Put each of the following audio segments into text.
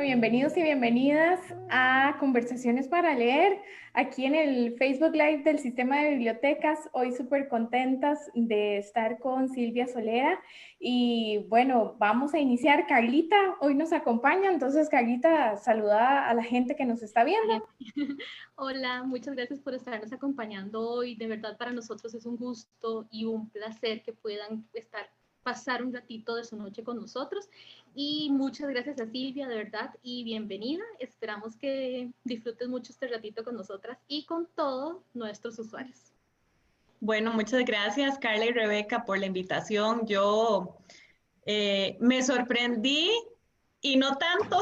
Bienvenidos y bienvenidas a Conversaciones para Leer, aquí en el Facebook Live del Sistema de Bibliotecas. Hoy súper contentas de estar con Silvia Solera y bueno, vamos a iniciar. Carlita hoy nos acompaña, entonces Carlita, saluda a la gente que nos está viendo. Hola, muchas gracias por estarnos acompañando hoy. De verdad, para nosotros es un gusto y un placer que puedan pasar un ratito de su noche con nosotros. Y muchas gracias a Silvia, de verdad, y bienvenida. Esperamos que disfrutes mucho este ratito con nosotras y con todos nuestros usuarios. Bueno, muchas gracias, Carla y Rebeca, por la invitación. Yo me sorprendí y no tanto,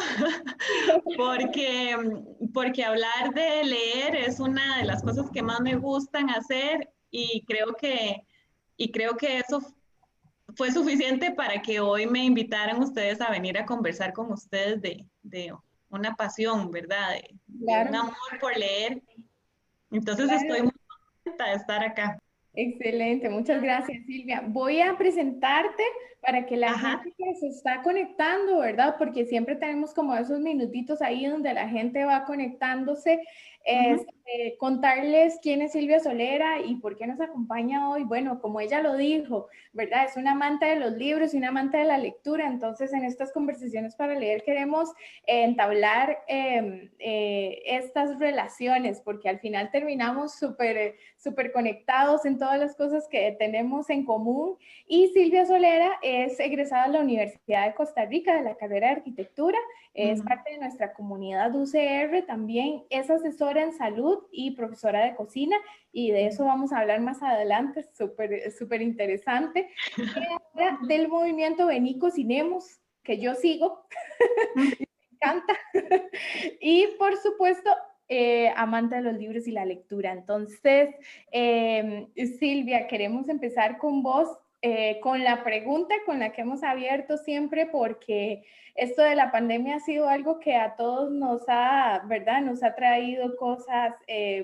porque hablar de leer es una de las cosas que más me gustan hacer y creo que eso fue suficiente para que hoy me invitaran ustedes a venir a conversar con ustedes de una pasión, ¿verdad? De un amor por leer. Entonces estoy muy contenta de estar acá. Excelente, muchas gracias Silvia. Voy a presentarte para que la Ajá. gente que se está conectando, ¿verdad? Porque siempre tenemos como esos minutitos ahí donde la gente va conectándose. Contarles quién es Silvia Solera y por qué nos acompaña hoy. Bueno, como ella lo dijo, ¿verdad? Es una amante de los libros y una amante de la lectura. Entonces, en estas conversaciones para leer queremos entablar estas relaciones, porque al final terminamos súper conectados en todas las cosas que tenemos en común. Y Silvia Solera es egresada de la Universidad de Costa Rica de la carrera de arquitectura, es parte de nuestra comunidad UCR, también es asesora en salud y profesora de cocina, y de eso vamos a hablar más adelante, súper interesante. Ahora del movimiento Vení Cocinemos, que yo sigo, me encanta, y por supuesto amante de los libros y la lectura. Entonces, Silvia, queremos empezar con vos, con la pregunta con la que hemos abierto siempre, porque esto de la pandemia ha sido algo que a todos nos ha, ¿verdad? Nos ha traído cosas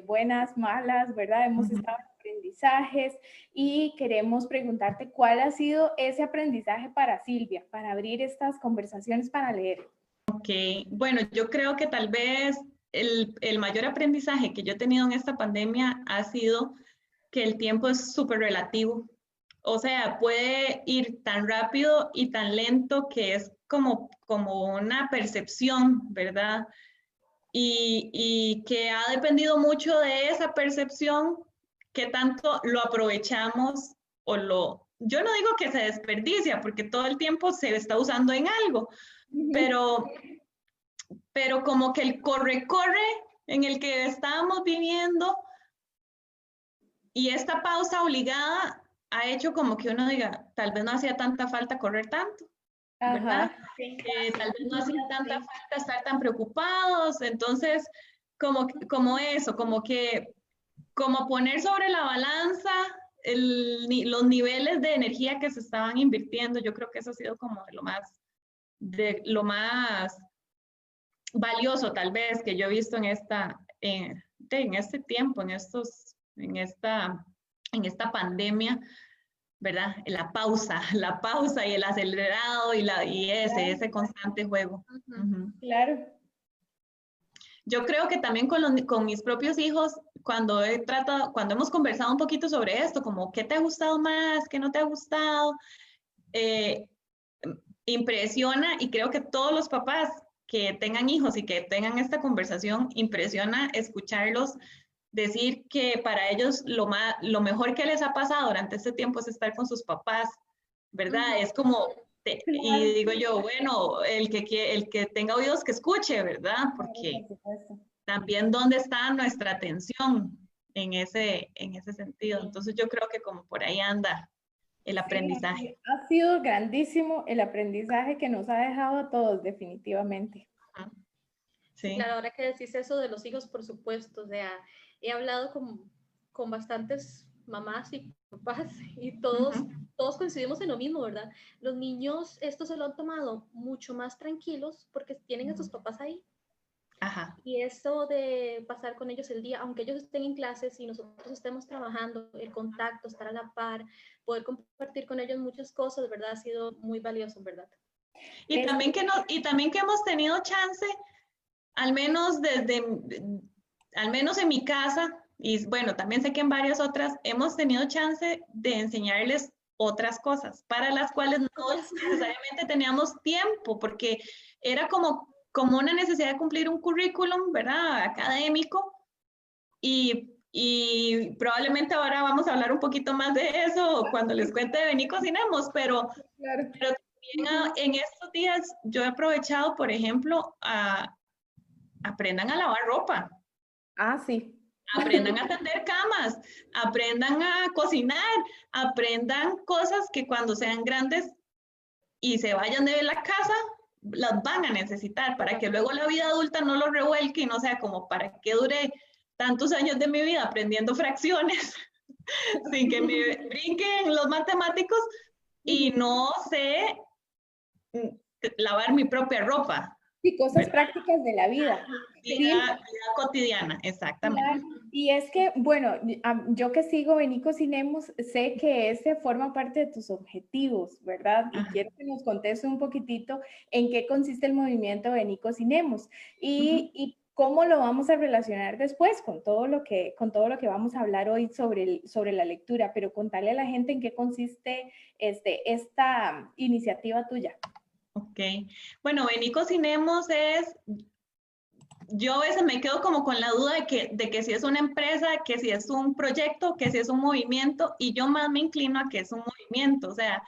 buenas, malas, ¿verdad? Hemos estado en aprendizajes y queremos preguntarte cuál ha sido ese aprendizaje para Silvia, para abrir estas conversaciones para leer. Ok, bueno, yo creo que tal vez el mayor aprendizaje que yo he tenido en esta pandemia ha sido que el tiempo es súper relativo. O sea, puede ir tan rápido y tan lento que es como una percepción, ¿verdad? Y que ha dependido mucho de esa percepción, que tanto lo aprovechamos o yo no digo que se desperdicia, porque todo el tiempo se está usando en algo, pero como que el corre-corre en el que estábamos viviendo y esta pausa obligada ha hecho como que uno diga, tal vez no hacía tanta falta correr tanto, ¿verdad? Tal vez no hacía tanta falta estar tan preocupados, entonces como eso, como poner sobre la balanza los niveles de energía que se estaban invirtiendo. Yo creo que eso ha sido como de lo más valioso tal vez que yo he visto en este tiempo, en esta pandemia, ¿verdad? La pausa y el acelerado y ese constante juego. Claro. Yo creo que también con mis propios hijos, cuando hemos conversado un poquito sobre esto, como qué te ha gustado más, qué no te ha gustado, impresiona, y creo que todos los papás que tengan hijos y que tengan esta conversación, impresiona escucharlos decir que para ellos lo mejor que les ha pasado durante este tiempo es estar con sus papás, ¿verdad? Es como, y digo yo, bueno, el que tenga oídos que escuche, ¿verdad? Porque también dónde está nuestra atención en ese sentido. Entonces yo creo que como por ahí anda el aprendizaje. Sí, ha sido grandísimo el aprendizaje que nos ha dejado a todos, definitivamente. Sí, claro, ahora que decís eso de los hijos, por supuesto, o sea, he hablado con bastantes mamás y papás y todos coincidimos en lo mismo, ¿verdad? Los niños esto se lo han tomado mucho más tranquilos porque tienen a sus papás ahí. Ajá. Y eso de pasar con ellos el día, aunque ellos estén en clases y nosotros estemos trabajando, el contacto, estar a la par, poder compartir con ellos muchas cosas, ¿verdad? Ha sido muy valioso, ¿verdad? Y también que hemos tenido chance, al menos al menos en mi casa, y bueno, también sé que en varias otras, hemos tenido chance de enseñarles otras cosas para las cuales no necesariamente teníamos tiempo, porque era como una necesidad de cumplir un currículum, ¿verdad? Académico, y probablemente ahora vamos a hablar un poquito más de eso cuando les cuente de Vení Cocinemos, pero, Claro. pero también en estos días yo he aprovechado, por ejemplo, aprendan a lavar ropa. Ah, sí. Aprendan a tender camas, aprendan a cocinar, aprendan cosas que cuando sean grandes y se vayan de la casa, las van a necesitar para que luego la vida adulta no lo revuelque y no sea como para qué duré tantos años de mi vida aprendiendo fracciones sin que me brinquen los matemáticos y no sé lavar mi propia ropa. Sí, cosas prácticas de la vida. Vida cotidiana, exactamente. Claro. Y es que, bueno, yo que sigo Vení Cocinemos, sé que ese forma parte de tus objetivos, ¿verdad? Y quiero que nos contes un poquitito en qué consiste el movimiento Vení Cocinemos y cómo lo vamos a relacionar después con todo lo que vamos a hablar hoy sobre la lectura, pero contarle a la gente en qué consiste esta iniciativa tuya. Ok, bueno, Vení Cocinemos yo a veces me quedo como con la duda de que si es una empresa, que si es un proyecto, que si es un movimiento, y yo más me inclino a que es un movimiento, o sea,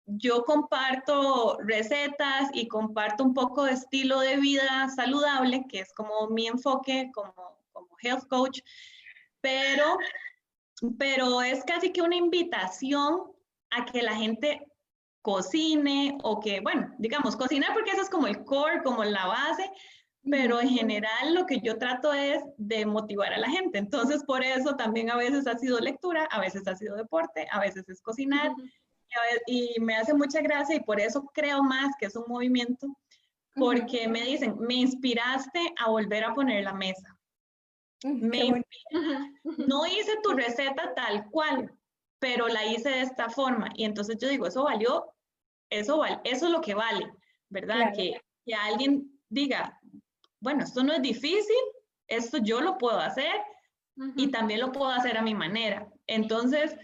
yo comparto recetas y comparto un poco de estilo de vida saludable, que es como mi enfoque como health coach, pero es casi que una invitación a que la gente cocine o que, bueno, digamos, cocinar porque eso es como el core, como la base, pero en general lo que yo trato es de motivar a la gente. Entonces, por eso también a veces ha sido lectura, a veces ha sido deporte, a veces es cocinar, y me hace mucha gracia y por eso creo más que es un movimiento, porque me dicen, me inspiraste a volver a poner la mesa. No hice tu receta tal cual, pero la hice de esta forma. Y entonces yo digo, eso valió, eso es lo que vale, ¿verdad? Claro. Que alguien diga, bueno, esto no es difícil, esto yo lo puedo hacer y también lo puedo hacer a mi manera. Entonces,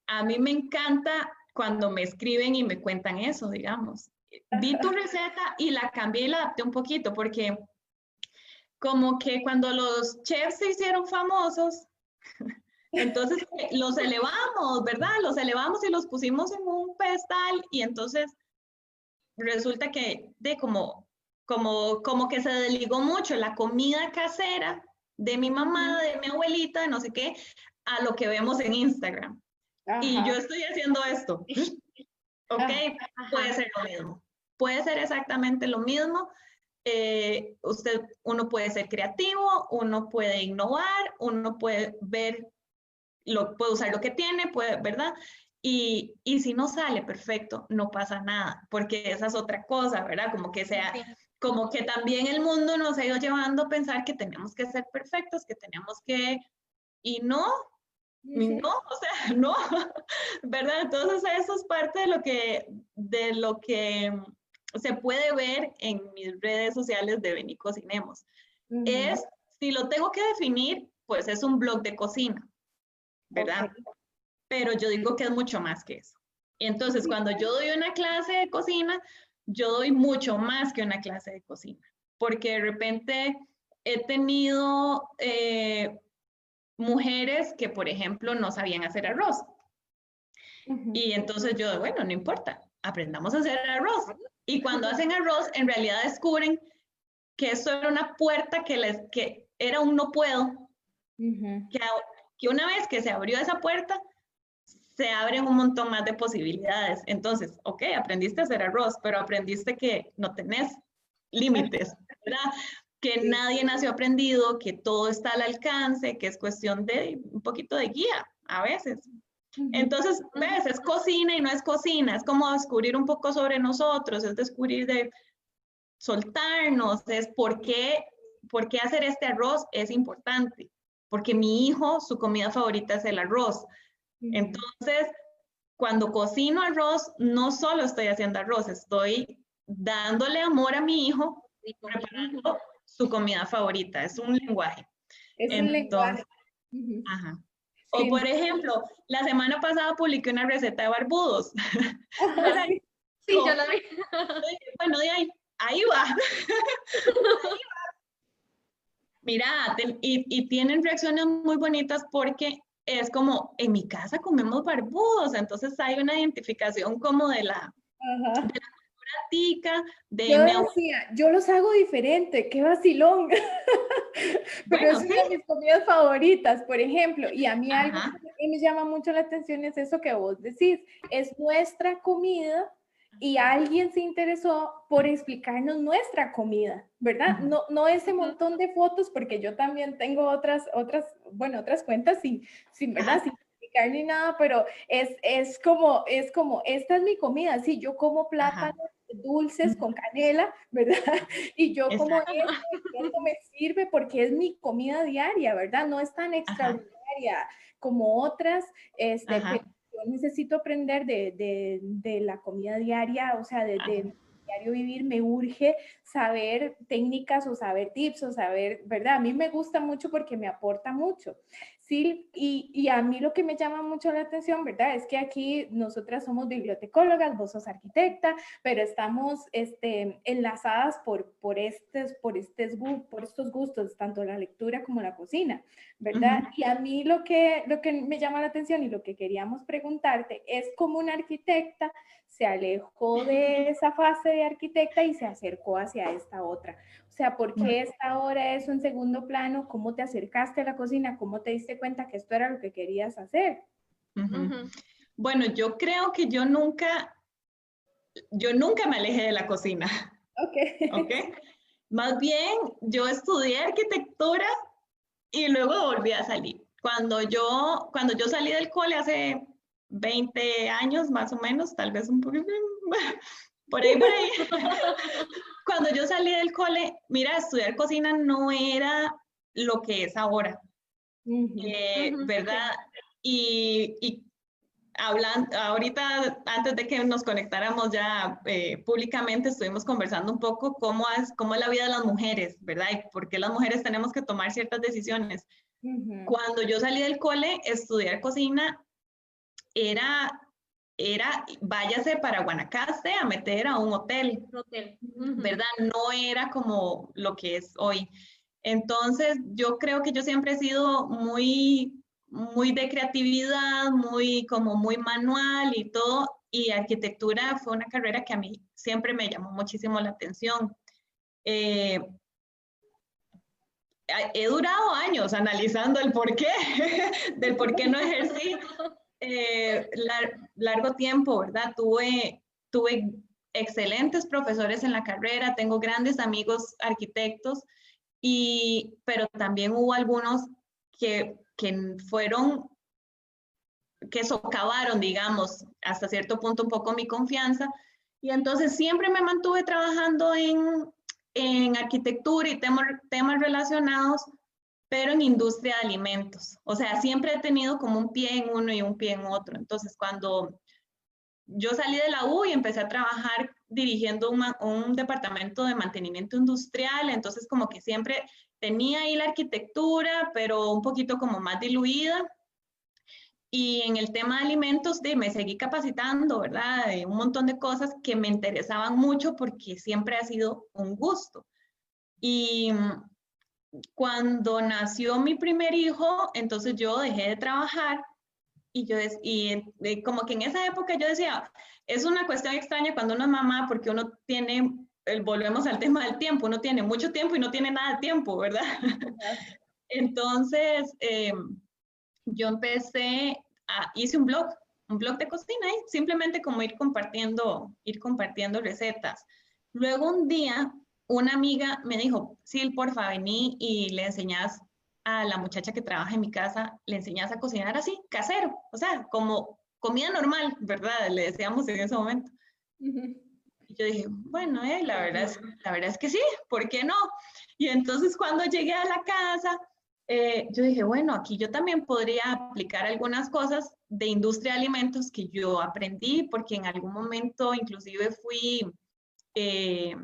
a mí me encanta cuando me escriben y me cuentan eso, digamos. Vi tu receta y la cambié y la adapté un poquito porque como que cuando los chefs se hicieron famosos, entonces los elevamos, ¿verdad? Los elevamos y los pusimos en un pedestal y entonces resulta que como que se desligó mucho la comida casera de mi mamá, de mi abuelita, de no sé qué, a lo que vemos en Instagram. Y yo estoy haciendo esto. ¿Ok? Puede ser lo mismo. Puede ser exactamente lo mismo. Uno puede ser creativo, uno puede innovar, uno puede ver, puede usar lo que tiene, ¿verdad? Y si no sale perfecto, no pasa nada, porque esa es otra cosa, ¿verdad? Como que también el mundo nos ha ido llevando a pensar que tenemos que ser perfectos, que tenemos que, y no, o sea, no, ¿verdad? Entonces eso es parte de lo que se puede ver en mis redes sociales de Vení Cocinemos. Si lo tengo que definir, pues es un blog de cocina, ¿verdad? Okay. Pero yo digo que es mucho más que eso. Entonces, cuando yo doy una clase de cocina, yo doy mucho más que una clase de cocina, porque de repente he tenido mujeres que, por ejemplo, no sabían hacer arroz. Y entonces yo, bueno, no importa, aprendamos a hacer arroz. Y cuando hacen arroz, en realidad descubren que eso era una puerta que era un no puedo, que una vez que se abrió esa puerta, se abren un montón más de posibilidades. Entonces, ok, aprendiste a hacer arroz, pero aprendiste que no tenés límites, ¿verdad? Que nadie nació aprendido, que todo está al alcance, que es cuestión de un poquito de guía a veces. Entonces, ves, es cocina y no es cocina, es como descubrir un poco sobre nosotros, es descubrir soltarnos, es por qué hacer este arroz es importante. Porque mi hijo, su comida favorita es el arroz. Entonces, cuando cocino arroz, no solo estoy haciendo arroz, estoy dándole amor a mi hijo, preparando su comida favorita. Es un lenguaje. Es un lenguaje. Ajá. O por ejemplo, la semana pasada publiqué una receta de barbudos. Sí, yo la vi. Bueno, de ahí va. Mira, y tienen reacciones muy bonitas porque es como, en mi casa comemos barbudos, entonces hay una identificación como de la cultura tica, yo decía, yo los hago diferente, qué vacilón. Pero es una de mis comidas favoritas, por ejemplo, y a mí algo que me llama mucho la atención es eso que vos decís, es nuestra comida y alguien se interesó por explicarnos nuestra comida, ¿verdad? No ese montón de fotos, porque yo también tengo otras cuentas sin ¿verdad? Sin explicar ni nada, pero es como, esta es mi comida, sí, yo como plátanos dulces con canela, ¿verdad? Y yo como esto me sirve porque es mi comida diaria, ¿verdad? No es tan extraordinaria como otras, pero yo necesito aprender de la comida diaria, o sea, de diario vivir, me urge saber técnicas o saber tips o saber, ¿verdad? A mí me gusta mucho porque me aporta mucho. Sí, y a mí lo que me llama mucho la atención, ¿verdad? Es que aquí nosotras somos bibliotecólogas, vos sos arquitecta, pero estamos enlazadas por estos gustos, tanto la lectura como la cocina, ¿verdad? Y a mí lo que me llama la atención y lo que queríamos preguntarte es cómo una arquitecta se alejó de esa fase de arquitecta y se acercó hacia esta otra. O sea, ¿por qué esta ahora es un segundo plano? ¿Cómo te acercaste a la cocina? ¿Cómo te diste cuenta que esto era lo que querías hacer? Bueno, yo creo que yo nunca me alejé de la cocina. Okay. Más bien, yo estudié arquitectura y luego volví a salir. Cuando yo salí del cole hace 20 años más o menos, tal vez un poquito, por ahí. Cuando yo salí del cole, mira, estudiar cocina no era lo que es ahora, ¿verdad? Y hablando, ahorita, antes de que nos conectáramos ya públicamente, estuvimos conversando un poco cómo es la vida de las mujeres, ¿verdad? Y por qué las mujeres tenemos que tomar ciertas decisiones. Cuando yo salí del cole, estudiar cocina era váyase para Guanacaste a meter a un hotel, ¿verdad? No era como lo que es hoy. Entonces, yo creo que yo siempre he sido muy de creatividad, muy manual y todo, y arquitectura fue una carrera que a mí siempre me llamó muchísimo la atención. He durado años analizando el porqué, del por qué no ejercí largo tiempo, ¿verdad? Tuve excelentes profesores en la carrera, tengo grandes amigos arquitectos, pero también hubo algunos que socavaron, digamos, hasta cierto punto un poco mi confianza, y entonces siempre me mantuve trabajando en arquitectura y temas relacionados, pero en industria de alimentos. O sea, siempre he tenido como un pie en uno y un pie en otro. Entonces, cuando yo salí de la U y empecé a trabajar dirigiendo un departamento de mantenimiento industrial, entonces como que siempre tenía ahí la arquitectura, pero un poquito como más diluida. Y en el tema de alimentos, me seguí capacitando, ¿verdad? De un montón de cosas que me interesaban mucho porque siempre ha sido un gusto. Y cuando nació mi primer hijo, entonces yo dejé de trabajar y como que en esa época yo decía, es una cuestión extraña cuando uno es mamá porque uno tiene, volvemos al tema del tiempo, uno tiene mucho tiempo y no tiene nada de tiempo, ¿verdad? Entonces, yo hice un blog de cocina y simplemente como ir compartiendo recetas. Luego un día una amiga me dijo, Sil, porfa, vení y le enseñás a la muchacha que trabaja en mi casa, le enseñás a cocinar así, casero, o sea, como comida normal, ¿verdad? Le decíamos en ese momento. Y Yo dije, bueno, la verdad es que sí, ¿por qué no? Y entonces cuando llegué a la casa, yo dije, bueno, aquí yo también podría aplicar algunas cosas de industria de alimentos que yo aprendí, porque en algún momento inclusive fui, eh,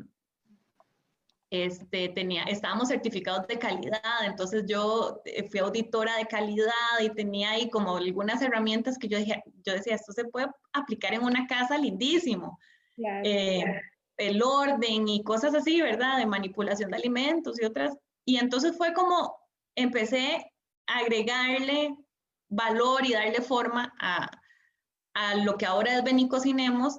estábamos certificados de calidad, entonces yo fui auditora de calidad y tenía ahí como algunas herramientas que yo decía, esto se puede aplicar en una casa lindísimo. Claro. El orden y cosas así, ¿verdad? De manipulación de alimentos y otras. Y entonces fue como empecé a agregarle valor y darle forma a lo que ahora es Ven y Cocinemos,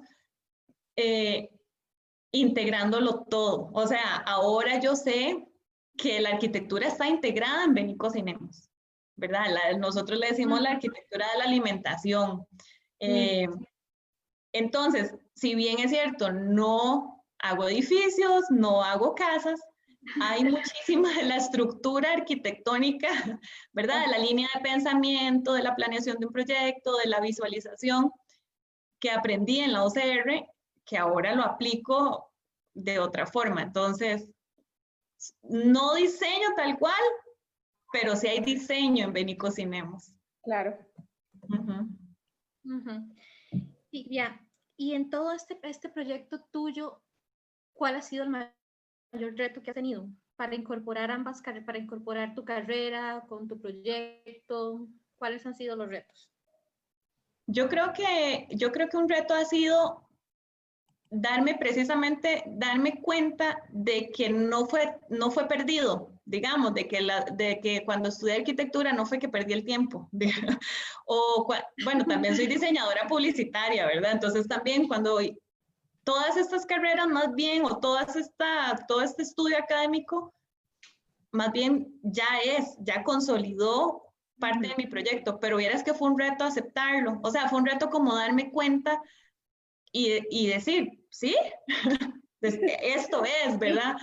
integrándolo todo. O sea, ahora yo sé que la arquitectura está integrada en Ven y Cocinemos, ¿verdad? Nosotros le decimos la arquitectura de la alimentación. Entonces, si bien es cierto, no hago edificios, no hago casas, hay muchísima de la estructura arquitectónica, ¿verdad? De la línea de pensamiento, de la planeación de un proyecto, de la visualización que aprendí en la OCR, que ahora lo aplico de otra forma. Entonces, no diseño tal cual, pero sí hay diseño en Ven y Cocinemos. Claro. Silvia, y en todo este proyecto tuyo, ¿cuál ha sido el mayor reto que has tenido para incorporar para incorporar tu carrera con tu proyecto? ¿Cuáles han sido los retos? Yo creo que un reto ha sido darme cuenta de que no fue perdido, digamos, de que cuando estudié arquitectura no fue que perdí el tiempo. Bueno, también soy diseñadora publicitaria, ¿verdad? Entonces también cuando todas estas carreras más bien, o todo este estudio académico, más bien ya consolidó parte de mi proyecto, pero vieras que fue un reto aceptarlo, o sea, fue un reto como darme cuenta y decir, sí, esto es, ¿verdad?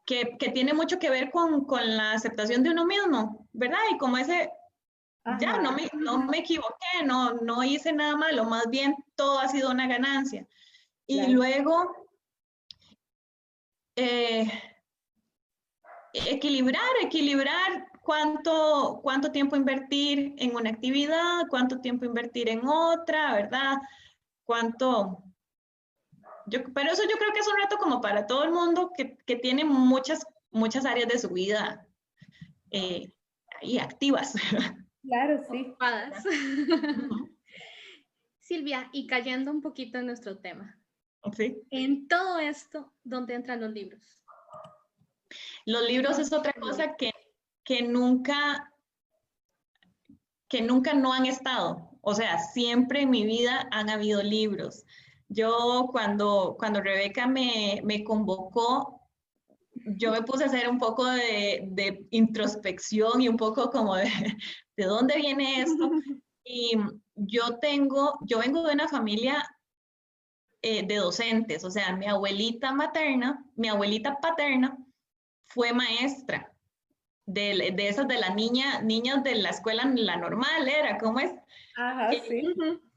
Que tiene mucho que ver con la aceptación de uno mismo, ¿verdad? Y como ya no me equivoqué, no hice nada malo, más bien todo ha sido una ganancia. Y luego, equilibrar cuánto tiempo invertir en una actividad, cuánto tiempo invertir en otra, ¿verdad? Pero eso yo creo que es un reto como para todo el mundo que tiene muchas áreas de su vida ahí activas. Claro, sí. Silvia, y cayendo un poquito en nuestro tema. Sí. En todo esto, ¿dónde entran los libros? Los libros es otra cosa que nunca no han estado. O sea, siempre en mi vida han habido libros. Yo cuando Rebeca me convocó, yo me puse a hacer un poco de introspección y un poco como de dónde viene esto. Y yo vengo de una familia de docentes, o sea, mi abuelita paterna fue maestra de esas de las niñas de la escuela, la normal era, ¿cómo es? Ajá, sí.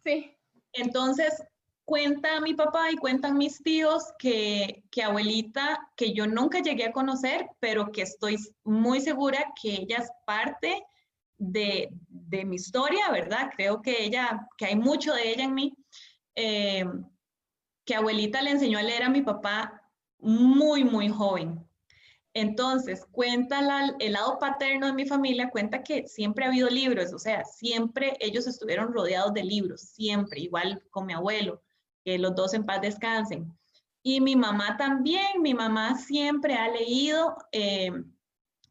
Sí. Entonces, cuenta mi papá y cuentan mis tíos que abuelita, que yo nunca llegué a conocer, pero que estoy muy segura que ella es parte de mi historia, ¿verdad? Creo que hay mucho de ella en mí, que abuelita le enseñó a leer a mi papá muy, muy joven. Entonces, cuenta el lado paterno de mi familia, cuenta que siempre ha habido libros, o sea, siempre ellos estuvieron rodeados de libros, siempre, igual con mi abuelo, que los dos en paz descansen. Y mi mamá también, mi mamá siempre ha leído,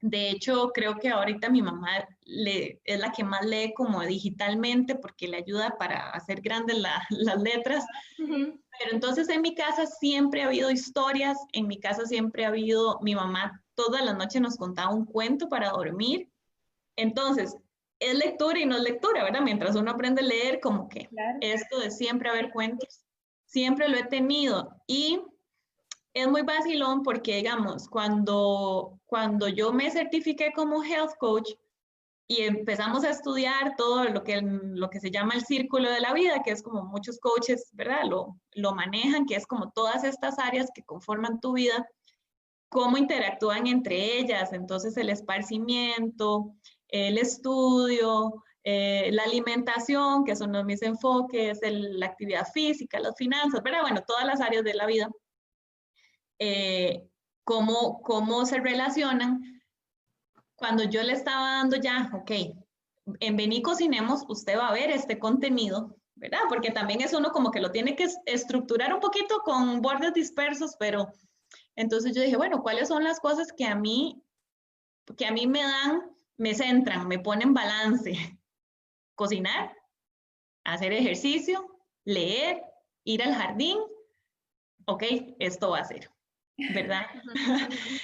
de hecho, creo que ahorita mi mamá es la que más lee como digitalmente porque le ayuda para hacer grandes las letras. Pero entonces en mi casa siempre ha habido historias, en mi casa siempre ha habido, mi mamá todas las noches nos contaba un cuento para dormir. Entonces, es lectura y no es lectura, ¿verdad? Mientras uno aprende a leer, como que esto de siempre haber cuentos, siempre lo he tenido. Y es muy vacilón porque, digamos, cuando yo me certifiqué como health coach, y empezamos a estudiar todo lo que se llama el círculo de la vida, que es como muchos coaches, ¿verdad? Lo manejan, que es como todas estas áreas que conforman tu vida, cómo interactúan entre ellas, entonces el esparcimiento, el estudio, la alimentación, que son los mis enfoques, la actividad física, las finanzas, ¿verdad? Bueno, todas las áreas de la vida, cómo se relacionan. Cuando yo le estaba dando ya, ok, en Ven y Cocinemos, usted va a ver este contenido, ¿verdad? Porque también es uno como que lo tiene que estructurar un poquito con bordes dispersos, pero entonces yo dije, bueno, ¿cuáles son las cosas que a mí me centran, me ponen balance? Cocinar, hacer ejercicio, leer, ir al jardín, ok, esto va a ser, ¿verdad?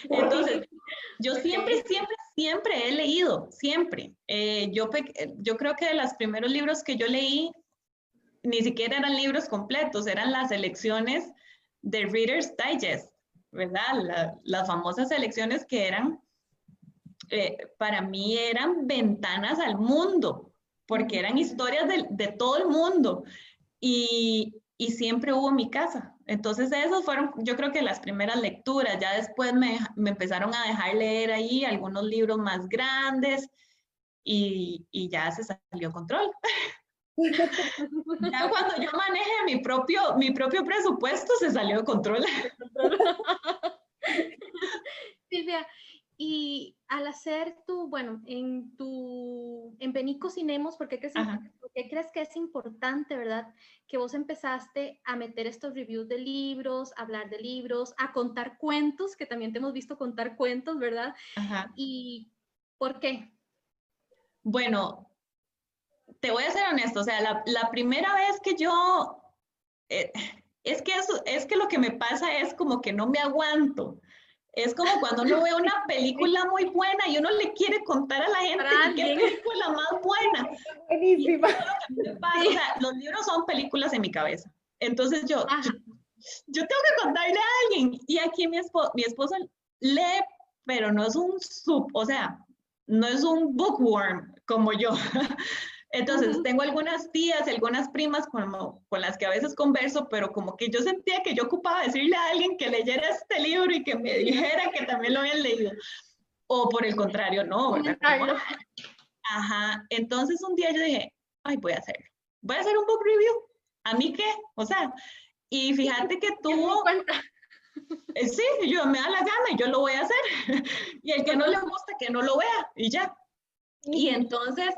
Entonces, yo siempre he leído, siempre. Yo creo que de los primeros libros que yo leí, ni siquiera eran libros completos, eran las selecciones de Reader's Digest, ¿verdad? Las famosas selecciones que eran, para mí eran ventanas al mundo, porque eran historias de todo el mundo. Y siempre hubo en mi casa. Entonces esos fueron, yo creo que las primeras lecturas. Ya después me empezaron a dejar leer ahí algunos libros más grandes y ya se salió control. Ya cuando yo maneje mi propio presupuesto se salió de control. Silvia, y al hacer en Ven y Cocinemos, ¿por qué crees que es importante, verdad? Que vos empezaste a meter estos reviews de libros, a hablar de libros, a contar cuentos, que también te hemos visto contar cuentos, ¿verdad? Ajá. ¿Y por qué? Bueno, te voy a ser honesto, o sea, la primera vez que yo, es que lo que me pasa es como que no me aguanto. Es como cuando uno ve una película muy buena y uno le quiere contar a la gente qué película más buena. Buenísima. O sea, los libros son películas en mi cabeza. Entonces yo tengo que contarle a alguien. Y aquí mi esposo lee, pero no es no es un bookworm como yo. Entonces, tengo algunas tías, algunas primas con las que a veces converso, pero como que yo sentía que yo ocupaba decirle a alguien que leyera este libro y que me dijera que también lo habían leído. O por el contrario, no, ¿verdad? Ajá. Entonces, un día yo dije, ay, voy a hacerlo. Voy a hacer un book review. ¿A mí qué? O sea, y fíjate que tuvo... Sí, yo me da la gana y yo lo voy a hacer. Y el que no le gusta, que no lo vea y ya. Y entonces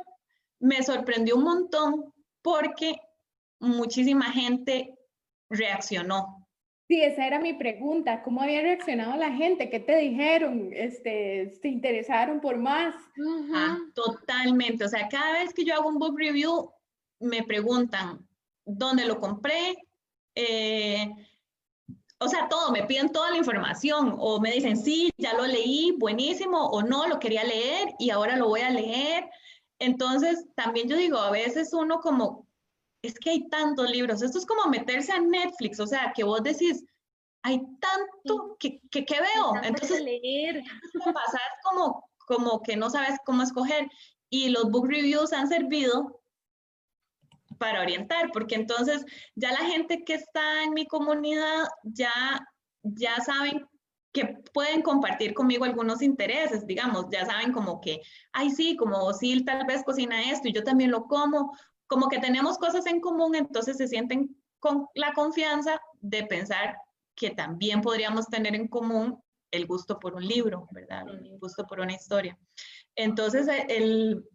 me sorprendió un montón porque muchísima gente reaccionó. Sí, esa era mi pregunta. ¿Cómo había reaccionado la gente? ¿Qué te dijeron? ¿Se interesaron por más? Totalmente. O sea, cada vez que yo hago un book review, me preguntan dónde lo compré. O sea, todo, me piden toda la información o me dicen, sí, ya lo leí, buenísimo, o no, lo quería leer y ahora lo voy a leer. Entonces, también yo digo, a veces uno como, es que hay tantos libros, esto es como meterse a Netflix, o sea, que vos decís, hay tanto que veo. Entonces, leer. pasa como que no sabes cómo escoger. Y los book reviews han servido para orientar, porque entonces ya la gente que está en mi comunidad ya saben que pueden compartir conmigo algunos intereses, digamos, ya saben como que, ay sí, como Sil tal vez cocina esto y yo también lo como que tenemos cosas en común, entonces se sienten con la confianza de pensar que también podríamos tener en común el gusto por un libro, ¿verdad? El gusto por una historia. Entonces,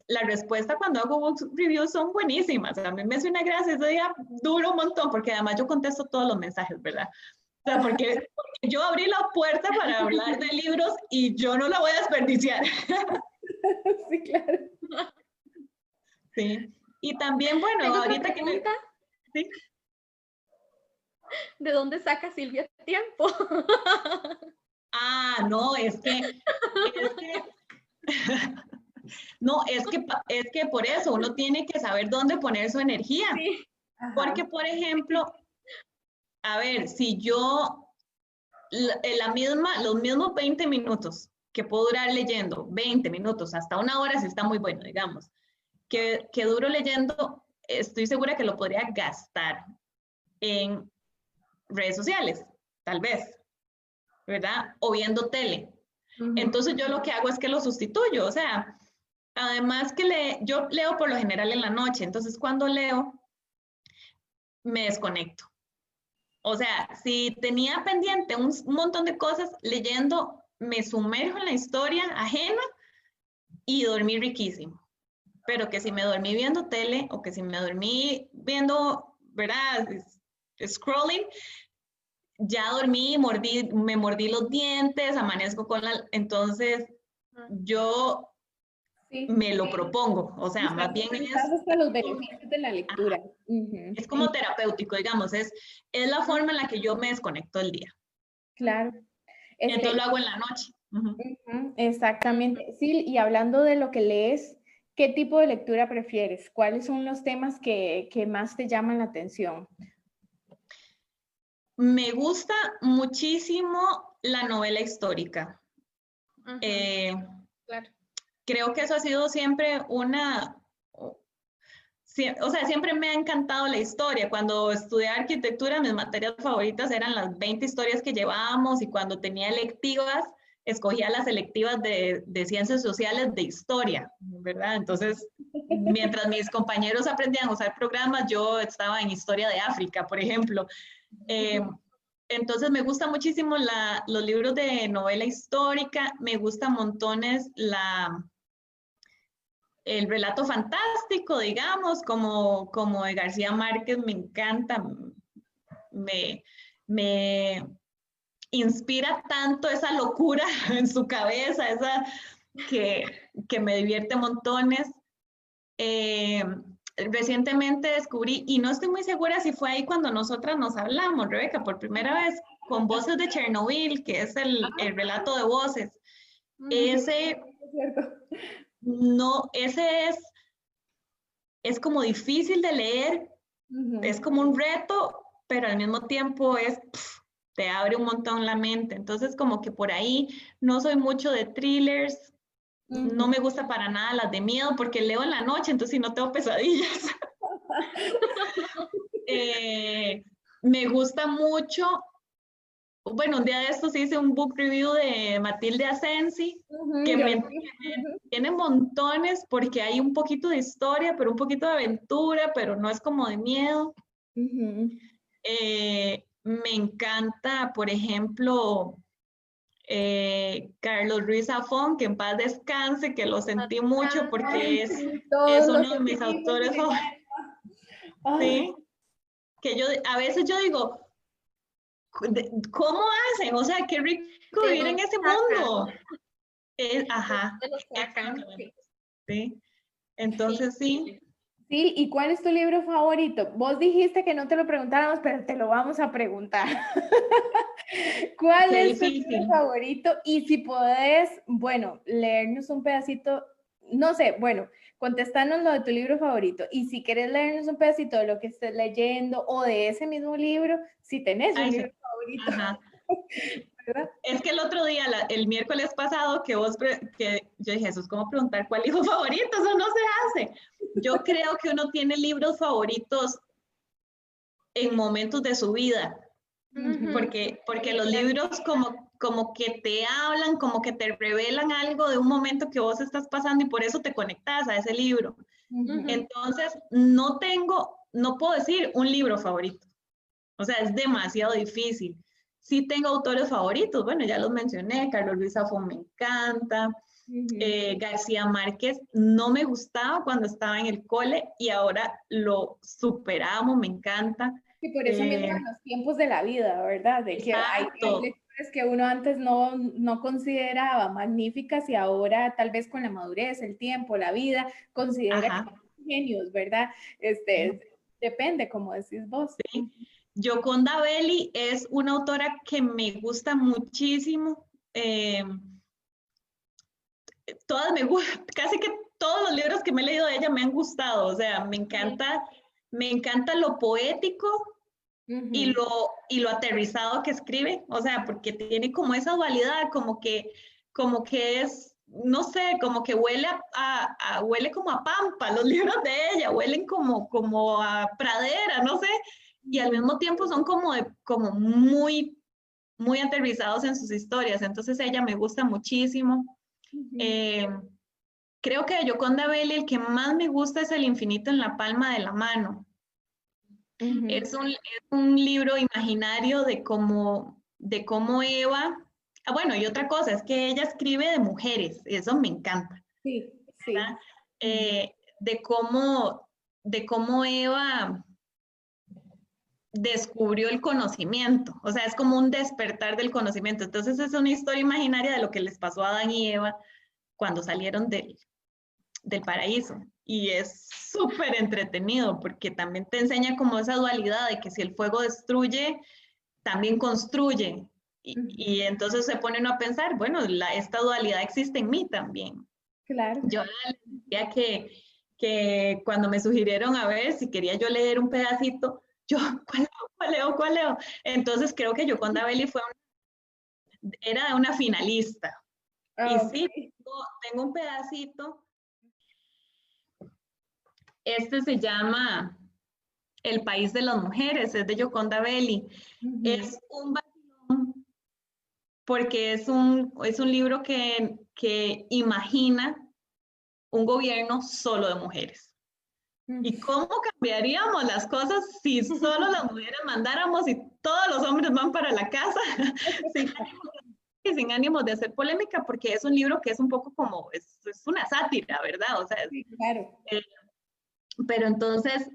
la respuesta cuando hago book reviews son buenísimas. A mí me hace una gracia, ese día dura un montón, porque además yo contesto todos los mensajes, ¿verdad? O sea, porque yo abrí la puerta para hablar de libros y yo no la voy a desperdiciar. Sí, claro. Sí. Y también, bueno, ahorita que me... ¿Sí? ¿De dónde saca Silvia tiempo? No, no, es que por eso uno tiene que saber dónde poner su energía. Sí. Porque, por ejemplo, a ver, si yo los mismos 20 minutos que puedo durar leyendo 20 minutos, hasta una hora si está muy bueno, digamos, que duro leyendo, estoy segura que lo podría gastar en redes sociales, tal vez, ¿verdad? O viendo tele. Entonces yo lo que hago es que lo sustituyo, o sea, además que yo leo por lo general en la noche, entonces cuando leo, me desconecto. O sea, si tenía pendiente un montón de cosas, leyendo, me sumerjo en la historia ajena y dormí riquísimo. Pero que si me dormí viendo tele o que si me dormí viendo, ¿verdad? Scrolling, ya dormí, me mordí los dientes, amanezco con la... Entonces, yo me lo propongo, o sea, más bien es... hasta los beneficios de la lectura. Es como terapéutico, digamos, es la forma en la que yo me desconecto del día. Claro. Entonces lo hago en la noche. Exactamente. Sí, y hablando de lo que lees, ¿qué tipo de lectura prefieres? ¿Cuáles son los temas que más te llaman la atención? Me gusta muchísimo la novela histórica. Claro. Creo que eso ha sido siempre o sea, siempre me ha encantado la historia. Cuando estudié arquitectura, mis materias favoritas eran las 20 historias que llevábamos, y cuando tenía electivas, escogía las electivas de ciencias sociales de historia, ¿verdad? Entonces, mientras mis compañeros aprendían a usar programas, yo estaba en historia de África, por ejemplo. Entonces me gusta muchísimo los libros de novela histórica, me gusta montones el relato fantástico, digamos, como de García Márquez, me encanta, me inspira tanto esa locura en su cabeza, que me divierte montones. Recientemente descubrí, y no estoy muy segura si fue ahí cuando nosotras nos hablamos, Rebeca, por primera vez, con Voces de Chernobyl, que es el relato de voces. Ese es como difícil de leer, es como un reto, pero al mismo tiempo te abre un montón la mente. Entonces, como que por ahí no soy mucho de thrillers, no me gusta para nada las de miedo, porque leo en la noche, entonces si no tengo pesadillas. Me gusta mucho, bueno, un día de estos hice un book review de Matilde Asensi, que tiene montones, porque hay un poquito de historia, pero un poquito de aventura, pero no es como de miedo. Me encanta, por ejemplo, Carlos Ruiz Zafón, que en paz descanse, que lo sentí mucho porque es uno de mis autores favoritos. Sí, que a veces yo digo, ¿cómo hacen? O sea, qué rico vivir en ese mundo. Ajá. Sí. Entonces sí. Sí, ¿y cuál es tu libro favorito? Vos dijiste que no te lo preguntáramos, pero te lo vamos a preguntar. ¿Cuál es tu libro favorito? Y si podés, bueno, leernos un pedacito, no sé, bueno, contestarnos lo de tu libro favorito. Y si quieres leernos un pedacito de lo que estés leyendo o de ese mismo libro, si tenés un libro favorito. Ajá. ¿Verdad? Es que el otro día, el miércoles pasado, que yo dije, eso es como preguntar cuál libro favorito, eso no se hace. Yo creo que uno tiene libros favoritos en momentos de su vida, porque los libros como que te hablan, como que te revelan algo de un momento que vos estás pasando y por eso te conectas a ese libro. Entonces, no puedo decir un libro favorito. O sea, es demasiado difícil. Sí tengo autores favoritos, bueno, ya los mencioné, Carlos Ruiz Zafón me encanta, García Márquez no me gustaba cuando estaba en el cole y ahora lo superamos, me encanta. Y por eso mismo en los tiempos de la vida, ¿verdad? De que hay lecturas que uno antes no consideraba magníficas y ahora tal vez con la madurez, el tiempo, la vida, considera que son genios, ¿verdad? Depende, como decís vos. Sí. Yoconda Belli es una autora que me gusta muchísimo. Casi que todos los libros que me he leído de ella me han gustado. O sea, me encanta lo poético y lo aterrizado que escribe. O sea, porque tiene como esa dualidad, como que como que es, no sé, como que huele huele como a pampa, los libros de ella, huelen como a pradera, no sé, y al mismo tiempo son como muy, muy aterrizados en sus historias, entonces ella me gusta muchísimo. Creo que de Yoconda Belli el que más me gusta es El infinito en la palma de la mano. Es un libro imaginario de cómo Eva, bueno, y otra cosa, es que ella escribe de mujeres, eso me encanta. Sí, sí. De cómo Eva descubrió el conocimiento, o sea, es como un despertar del conocimiento. Entonces es una historia imaginaria de lo que les pasó a Adán y Eva cuando salieron del paraíso. Y es súper entretenido porque también te enseña como esa dualidad de que si el fuego destruye, también construye. Y entonces se pone uno a pensar, bueno, esta dualidad existe en mí también. Claro. Yo les decía que cuando me sugirieron a ver si quería yo leer un pedacito, yo, ¿cuál leo? Entonces creo que Yoconda Belli era una finalista. Y sí, tengo un pedacito. Este se llama El país de las mujeres, es de Yoconda Belli. Es un vacilón porque es un libro que imagina un gobierno solo de mujeres. ¿Y cómo cambiaríamos las cosas si solo las mujeres mandáramos y todos los hombres van para la casa sin ánimos de hacer polémica? Porque es un libro que es un poco como, es una sátira, ¿verdad? O sea, sí, claro. Pero entonces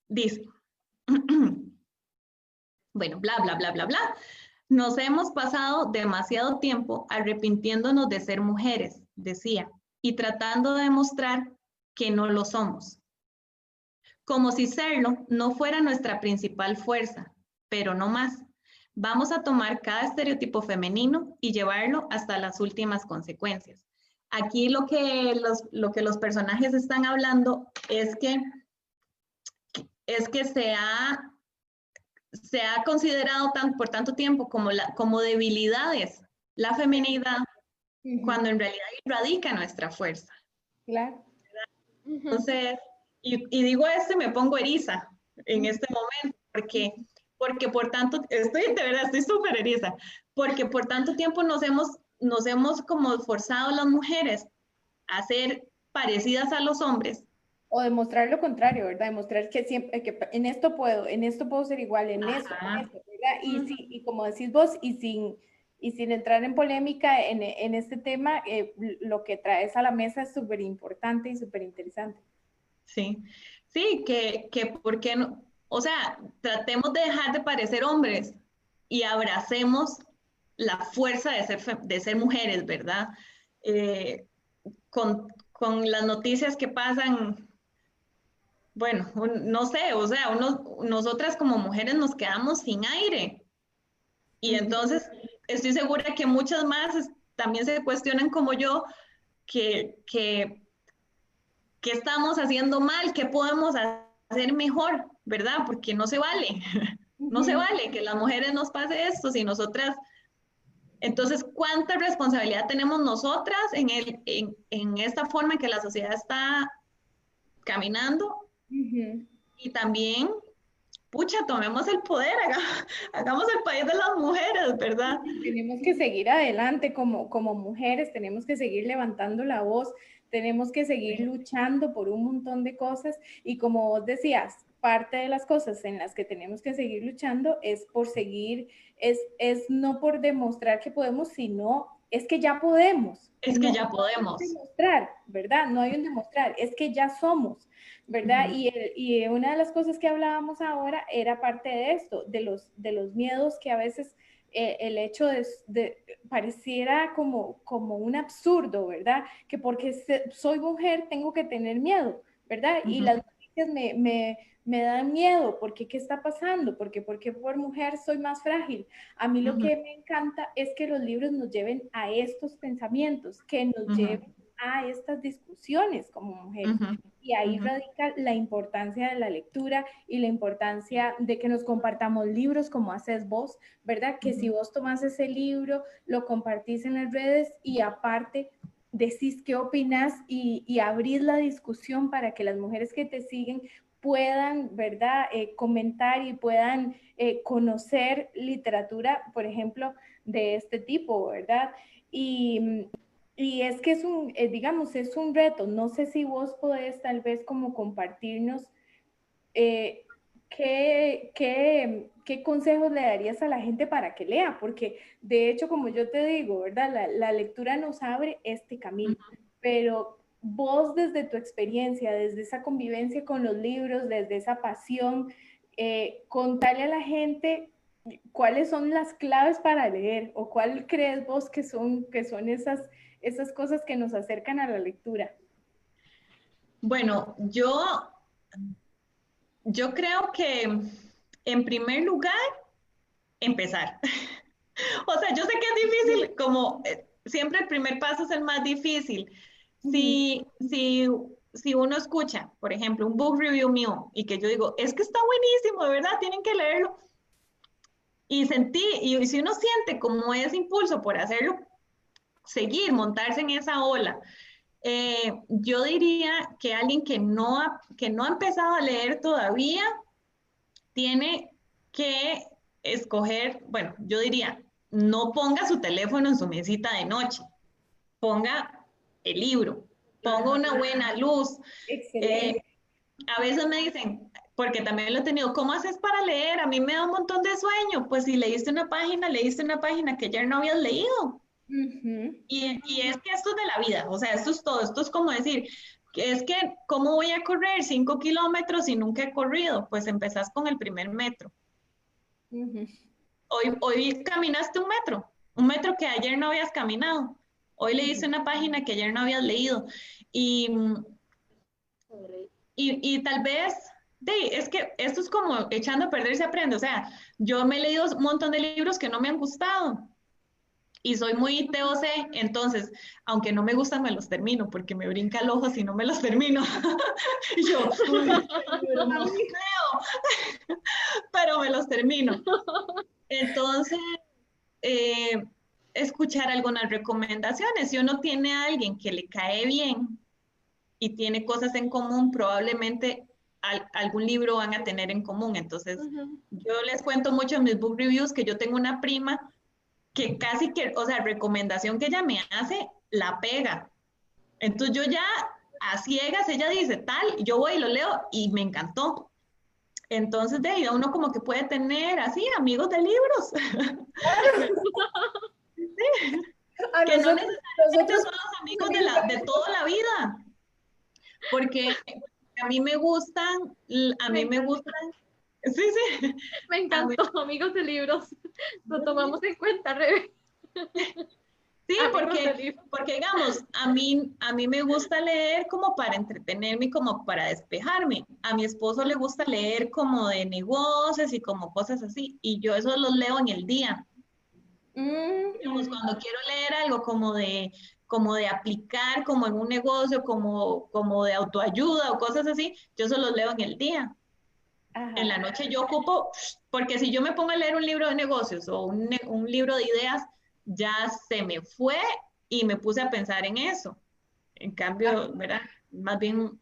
dice, bueno, bla, bla, bla, bla, bla. Nos hemos pasado demasiado tiempo arrepintiéndonos de ser mujeres, decía, y tratando de demostrar que no lo somos. Como si serlo no fuera nuestra principal fuerza, pero no más. Vamos a tomar cada estereotipo femenino y llevarlo hasta las últimas consecuencias. Aquí lo que los personajes están hablando es que se ha considerado por tanto tiempo como debilidades la feminidad, cuando en realidad radica nuestra fuerza. Claro. Entonces, y digo esto y me pongo eriza en este momento, porque por tanto, de verdad, estoy súper eriza, porque por tanto tiempo nos hemos como forzado las mujeres a ser parecidas a los hombres. O demostrar lo contrario, ¿verdad? Demostrar que siempre, que en esto puedo ser igual, en esto, ¿verdad? Y, sí, y como decís vos, y sin entrar en polémica en este tema, lo que traes a la mesa es súper importante y súper interesante. Sí, sí, que ¿por qué no? O sea, tratemos de dejar de parecer hombres y abracemos la fuerza de ser mujeres, ¿verdad? Con las noticias que pasan, bueno, no sé, o sea, nosotras como mujeres nos quedamos sin aire. Y entonces estoy segura que muchas más también se cuestionan como yo que estamos haciendo mal, qué podemos hacer mejor, ¿verdad? Porque no se vale, no se vale que las mujeres nos pase esto si nosotras. Entonces, ¿cuánta responsabilidad tenemos nosotras en esta forma en que la sociedad está caminando? Y también, pucha, tomemos el poder, hagamos el país de las mujeres, ¿verdad? Tenemos que seguir adelante como mujeres, tenemos que seguir levantando la voz, tenemos que seguir luchando por un montón de cosas y como vos decías, parte de las cosas en las que tenemos que seguir luchando es por seguir, es no por demostrar que podemos, sino es que ya podemos. Es que ya podemos. No hay un demostrar, ¿verdad? No hay un demostrar, es que ya somos, ¿verdad? Y una de las cosas que hablábamos ahora era parte de esto, de los miedos que a veces el hecho pareciera como un absurdo, ¿verdad? Que porque soy mujer tengo que tener miedo, ¿verdad? Y las noticias me dan miedo, porque ¿qué está pasando? Porque por mujer soy más frágil. A mí lo que me encanta es que los libros nos lleven a estos pensamientos, que nos lleven a estas discusiones como mujeres. Y ahí radica la importancia de la lectura y la importancia de que nos compartamos libros como haces vos, ¿verdad? Que si vos tomás ese libro, lo compartís en las redes y aparte decís qué opinas y abrís la discusión para que las mujeres que te siguen puedan, ¿verdad? Comentar y puedan conocer literatura, por ejemplo, de este tipo, ¿verdad? Y es que es un, digamos, es un reto. No sé si vos podés tal vez como compartirnos eh, qué consejos le darías a la gente para que lea, porque de hecho, como yo te digo, ¿verdad? La lectura nos abre este camino, pero vos desde tu experiencia, desde esa convivencia con los libros, desde esa pasión, contarle a la gente cuáles son las claves para leer o cuál crees vos que son esas cosas que nos acercan a la lectura. Bueno, yo creo que en primer lugar, empezar. O sea, yo sé que es difícil, como siempre el primer paso es el más difícil. Si uno escucha, por ejemplo, un book review mío y que yo digo, es que está buenísimo, de verdad, tienen que leerlo. Y si uno siente como ese impulso por hacerlo, seguir, montarse en esa ola. Yo diría que alguien que no ha empezado a leer todavía tiene que escoger, bueno, yo diría, no ponga su teléfono en su mesita de noche, ponga el libro, ponga una buena luz. Excelente. A veces me dicen, porque también lo he tenido, ¿cómo haces para leer? A mí me da un montón de sueño. Pues si leíste una página que ya no habías leído. Y es que esto es de la vida, o sea, esto es todo, esto es como decir, que es que, ¿cómo voy a correr 5 kilómetros si nunca he corrido? Pues empezás con el primer metro. Hoy caminaste un metro que ayer no habías caminado. Hoy leíste una página que ayer no habías leído. Y tal vez, es que esto es como echando a perder se aprende. O sea, yo me he leído un montón de libros que no me han gustado. Y soy muy TOC, entonces, aunque no me gustan, me los termino, porque me brinca el ojo si no me los termino. Y yo, uy, pero no creo, pero me los termino. Entonces, escuchar algunas recomendaciones. Si uno tiene a alguien que le cae bien y tiene cosas en común, probablemente algún libro van a tener en común. Entonces, yo les cuento mucho en mis book reviews que yo tengo una prima que casi que, o sea, recomendación que ella me hace, la pega. Entonces yo ya a ciegas, ella dice tal, yo voy y lo leo y me encantó. Entonces de ahí uno como que puede tener así amigos de libros. Sí. Que no necesariamente son los amigos de toda la vida. Porque a mí me gustan, sí, sí. Me encantó, amigos de libros. Lo tomamos en cuenta, Rebe. Sí, porque digamos, a mí me gusta leer como para entretenerme y como para despejarme. A mi esposo le gusta leer como de negocios y como cosas así, y yo eso los leo en el día. Digamos, cuando quiero leer algo como de aplicar como en un negocio, como de autoayuda o cosas así, yo eso los leo en el día. Ajá. En la noche yo ocupo, porque si yo me pongo a leer un libro de negocios o un libro de ideas, ya se me fue y me puse a pensar en eso. En cambio, ¿verdad? Más bien,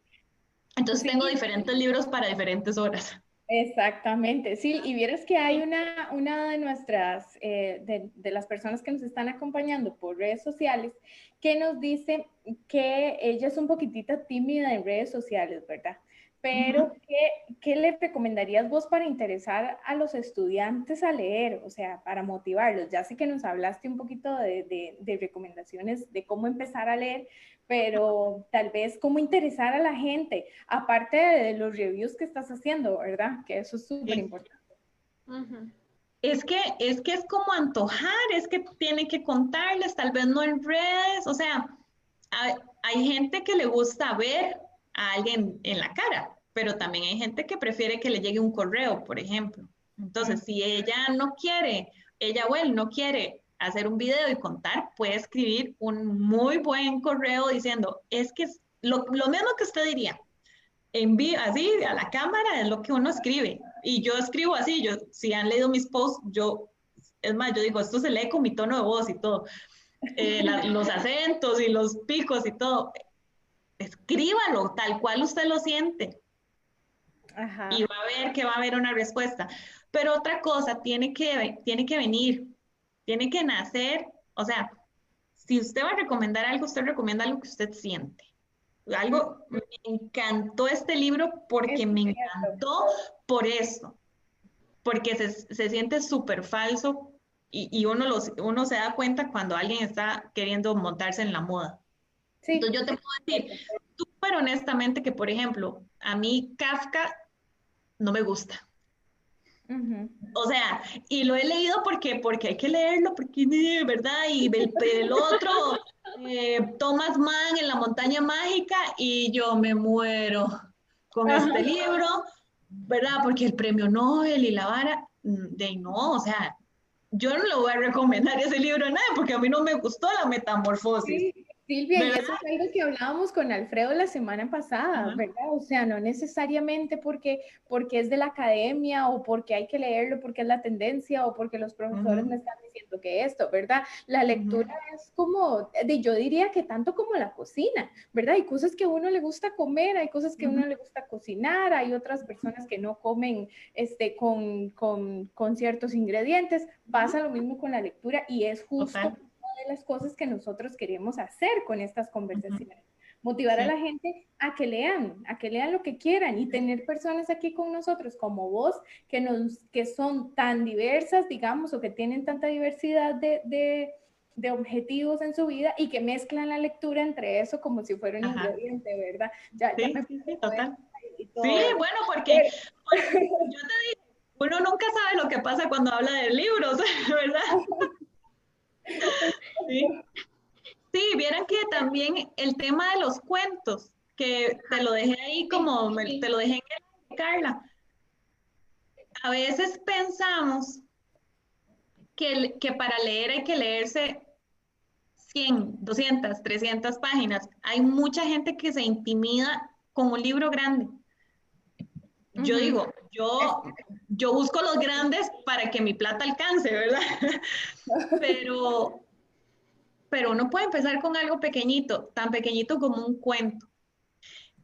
entonces sí, tengo diferentes libros para diferentes horas. Exactamente, sí, y vieras que hay una de nuestras, de las personas que nos están acompañando por redes sociales, que nos dice que ella es un poquitito tímida en redes sociales, ¿verdad? Pero, ¿qué le recomendarías vos para interesar a los estudiantes a leer? O sea, para motivarlos. Ya sé que nos hablaste un poquito de recomendaciones de cómo empezar a leer, pero tal vez cómo interesar a la gente, aparte de los reviews que estás haciendo, ¿verdad? Que eso es súper importante. Es que es como antojar, es que tiene que contarles, tal vez no en redes, o sea, hay gente que le gusta ver a alguien en la cara, pero también hay gente que prefiere que le llegue un correo, por ejemplo. Entonces, si ella no quiere, ella o él no quiere hacer un video y contar, puede escribir un muy buen correo diciendo, es que es lo mismo que usted diría, así a la cámara es lo que uno escribe. Y yo escribo así, si han leído mis posts, es más, yo digo, esto se lee con mi tono de voz y todo, los acentos y los picos y todo. Escríbalo tal cual usted lo siente. Ajá. Y va a ver que va a haber una respuesta. Pero otra cosa, tiene que venir, tiene que nacer, o sea, si usted va a recomendar algo, usted recomienda algo que usted siente. Algo, me encantó este libro porque me encantó por eso, porque se siente súper falso y uno se da cuenta cuando alguien está queriendo montarse en la moda. Sí. Entonces yo te puedo decir súper honestamente que, por ejemplo, a mí Kafka no me gusta. O sea, y lo he leído porque hay que leerlo, porque, ¿verdad? Y el otro, Thomas Mann en La Montaña Mágica, y yo me muero con este libro, ¿verdad? Porque el premio Nobel y la vara, no, o sea, yo no le voy a recomendar ese libro a nadie, porque a mí no me gustó La Metamorfosis. Sí. Silvia, ¿verdad? Y eso es algo que hablábamos con Alfredo la semana pasada, ¿verdad? O sea, no necesariamente porque es de la academia o porque hay que leerlo, porque es la tendencia o porque los profesores me están diciendo que esto, ¿verdad? La lectura es como, yo diría que tanto como la cocina, ¿verdad? Hay cosas que a uno le gusta comer, hay cosas que a uno le gusta cocinar, hay otras personas que no comen con ciertos ingredientes. Pasa lo mismo con la lectura y es justo... Total. De las cosas que nosotros queremos hacer con estas conversaciones. Motivar a la gente a que lean lo que quieran y tener personas aquí con nosotros como vos que son tan diversas, digamos, o que tienen tanta diversidad de objetivos en su vida y que mezclan la lectura entre eso como si fuera un ingrediente, ¿verdad? Ya me puse total. Sí, bueno, porque yo te digo, uno nunca sabe lo que pasa cuando habla de libros, ¿verdad? Sí, vieran que también el tema de los cuentos, que te lo dejé ahí como, te lo dejé en el, Carla. A veces pensamos que para leer hay que leerse 100, 200, 300 páginas. Hay mucha gente que se intimida con un libro grande. Yo digo, yo busco los grandes para que mi plata alcance, ¿verdad? Pero uno puede empezar con algo pequeñito, tan pequeñito como un cuento.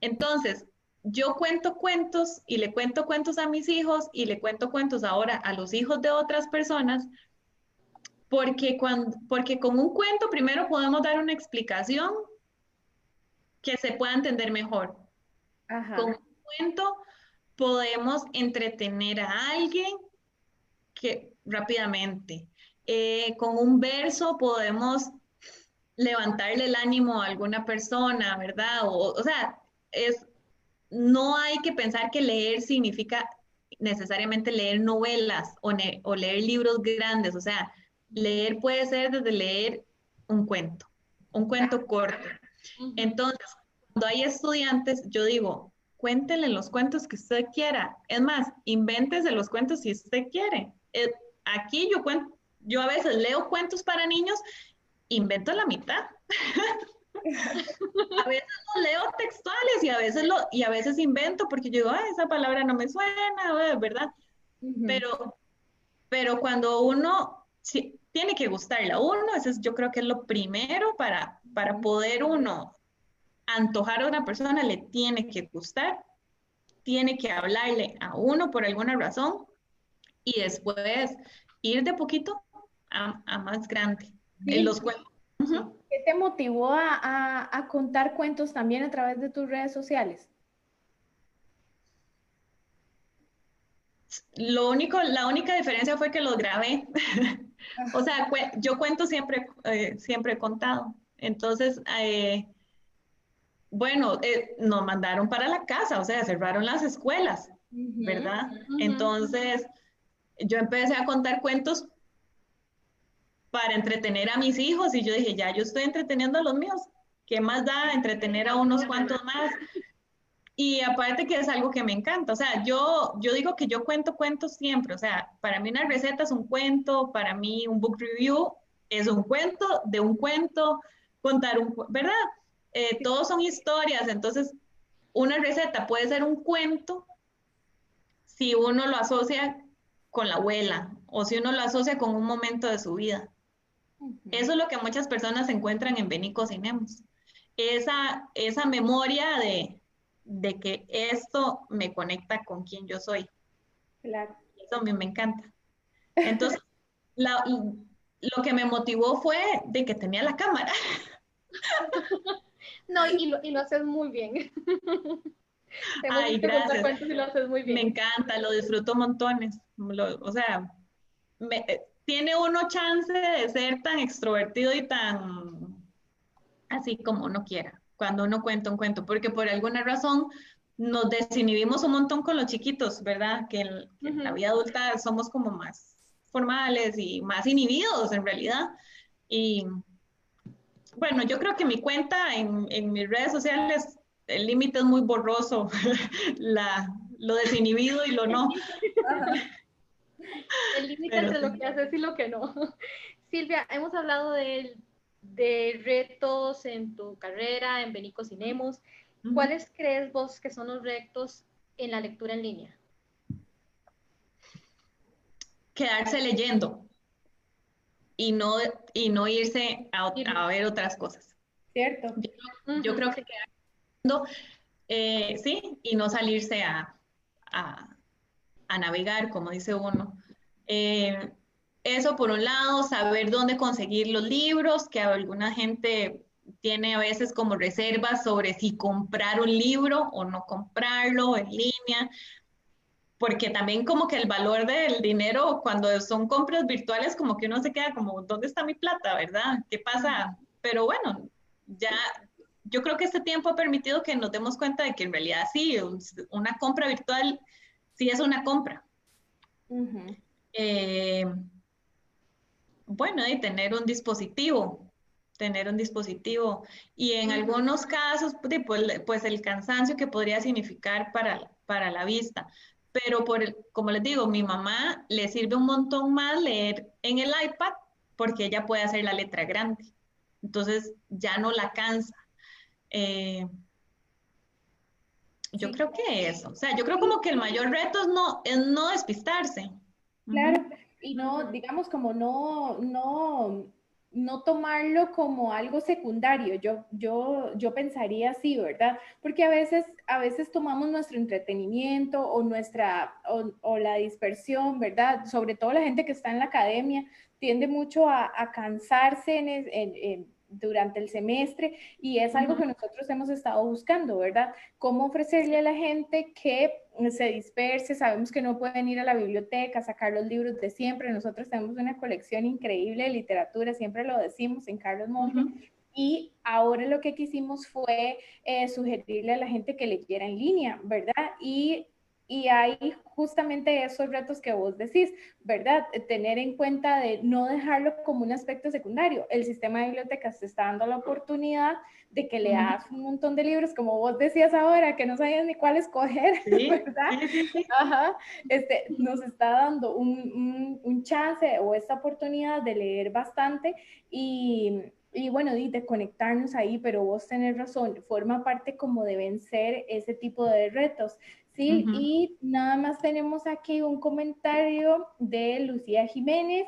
Entonces, yo cuento cuentos y le cuento cuentos a mis hijos y le cuento cuentos ahora a los hijos de otras personas, porque con un cuento primero podemos dar una explicación que se pueda entender mejor. Con un cuento podemos entretener a alguien rápidamente. Con un verso podemos levantarle el ánimo a alguna persona, ¿verdad? O sea, no hay que pensar que leer significa necesariamente leer novelas o leer libros grandes, o sea, leer puede ser desde leer un cuento corto. Entonces, cuando hay estudiantes, yo digo, cuéntenle los cuentos que usted quiera. Es más, invéntese los cuentos si usted quiere. Aquí yo a veces leo cuentos para niños, invento la mitad. A veces los leo textuales y a veces invento porque yo digo, esa palabra no me suena, ¿verdad? Pero cuando uno tiene que gustarle a uno, eso yo creo que es lo primero para poder uno antojar a una persona, le tiene que gustar, tiene que hablarle a uno por alguna razón y después ir de poquito a más grande. Sí. En los cuentos. ¿Qué te motivó a contar cuentos también a través de tus redes sociales? La única diferencia fue que los grabé. O sea, yo cuento siempre he contado. Entonces, bueno, nos mandaron para la casa, o sea, cerraron las escuelas, ¿verdad? Entonces, yo empecé a contar cuentos para entretener a mis hijos y yo dije, ya, yo estoy entreteniendo a los míos. ¿Qué más da entretener a unos cuantos más? Y aparte que es algo que me encanta, o sea, yo digo que yo cuento cuentos siempre, o sea, para mí una receta es un cuento, para mí un book review es un cuento de un cuento, contar ¿verdad? Todos son historias, entonces una receta puede ser un cuento si uno lo asocia con la abuela o si uno lo asocia con un momento de su vida. Eso es lo que muchas personas encuentran en Ven y Cocinemos. Esa memoria de que esto me conecta con quien yo soy. Claro. Eso a mí me encanta. Entonces, lo que me motivó fue de que tenía la cámara. No, y lo haces muy bien. Te hemos Ay, visto contar gracias. cuentos y lo haces muy Me bien. encanta, lo disfruto montones. O sea, tiene uno chance de ser tan extrovertido y tan así como uno quiera, cuando uno cuenta un cuento, porque por alguna razón nos desinhibimos un montón con los chiquitos, ¿verdad? Que en la vida adulta somos como más formales y más inhibidos en realidad. Y bueno, yo creo que mi cuenta en mis redes sociales, el límite es muy borroso, lo desinhibido y lo no. Ajá. El límite Pero entre lo sí. que haces y lo que no. Silvia, hemos hablado de retos en tu carrera, en Ven y Cocinemos. ¿Cuáles crees vos que son los retos en la lectura en línea? Quedarse leyendo y no, y no irse a ver otras cosas. Cierto. Yo creo que quedarse sí, y no salirse a, a navegar, como dice uno. Eh, eso por un lado, saber dónde conseguir los libros, que alguna gente tiene a veces como reservas sobre si comprar un libro o no comprarlo en línea, porque también como que el valor del dinero cuando son compras virtuales como que uno se queda como, ¿dónde está mi plata, verdad? ¿Qué pasa? Pero bueno, ya yo creo que este tiempo ha permitido que nos demos cuenta de que en realidad sí, una compra virtual sí es una compra. Eh, bueno, y tener un dispositivo y en algunos casos, pues el cansancio que podría significar para la vista. Pero como les digo, mi mamá le sirve un montón más leer en el iPad porque ella puede hacer la letra grande. Entonces ya no la cansa. Eh, yo Sí, creo que eso, o sea, yo creo como que el mayor reto es no despistarse. claro. Ujú. Y no, digamos, como no tomarlo como algo secundario. Yo pensaría así, ¿verdad? Porque a veces tomamos nuestro entretenimiento o o la dispersión, ¿verdad? Sobre todo la gente que está en la academia tiende mucho a cansarse durante el semestre y es algo que nosotros hemos estado buscando, ¿verdad? Cómo ofrecerle a la gente que se disperse, sabemos que no pueden ir a la biblioteca, sacar los libros de siempre, nosotros tenemos una colección increíble de literatura, siempre lo decimos en Carlos Monge, y ahora lo que quisimos fue sugerirle a la gente que leyera en línea, ¿verdad? Y hay justamente esos retos que vos decís, ¿verdad? Tener en cuenta de no dejarlo como un aspecto secundario. El sistema de bibliotecas te está dando la oportunidad de que leas un montón de libros, como vos decías ahora, que no sabías ni cuál escoger, Sí, ¿verdad? sí. Ajá, nos está dando un chance o esta oportunidad de leer bastante y bueno, de conectarnos ahí, pero vos tenés razón, forma parte como de vencer ese tipo de retos. Sí, y nada más tenemos aquí un comentario de Lucía Jiménez,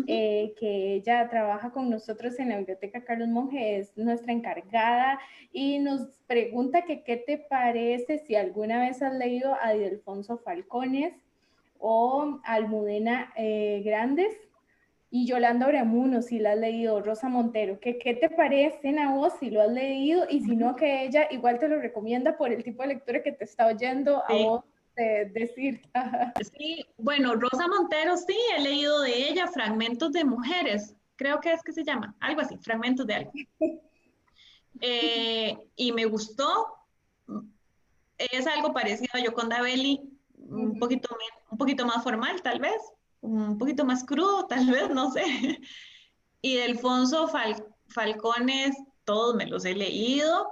que ella trabaja con nosotros en la Biblioteca Carlos Monge, es nuestra encargada, y nos pregunta que qué te parece si alguna vez has leído a Ildefonso Falcones o Almudena Grandes y Yolanda Oramuno, si la has leído, Rosa Montero. ¿Qué te parecen a vos si lo has leído? Y si no, que ella igual te lo recomienda por el tipo de lectura que te está oyendo a Sí. vos decir. Sí, bueno, Rosa Montero, sí, he leído de ella Fragmentos de Mujeres, creo que es que se llama, algo así, Fragmentos de algo. Y me gustó, es algo parecido a Yoconda Belli, un poquito más formal tal vez, un poquito más crudo tal vez, no sé. Y de Alfonso Falcones, todos me los he leído.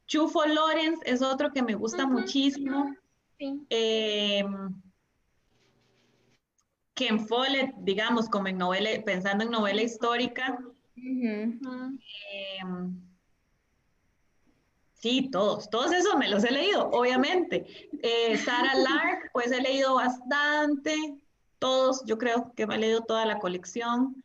Chufo Lorenz es otro que me gusta muchísimo. Sí. Eh, Ken Follett, digamos, como en novela, pensando en novela histórica. Sí, todos esos me los he leído, obviamente. Sarah Lark, pues he leído bastante, todos, yo creo que me he leído toda la colección.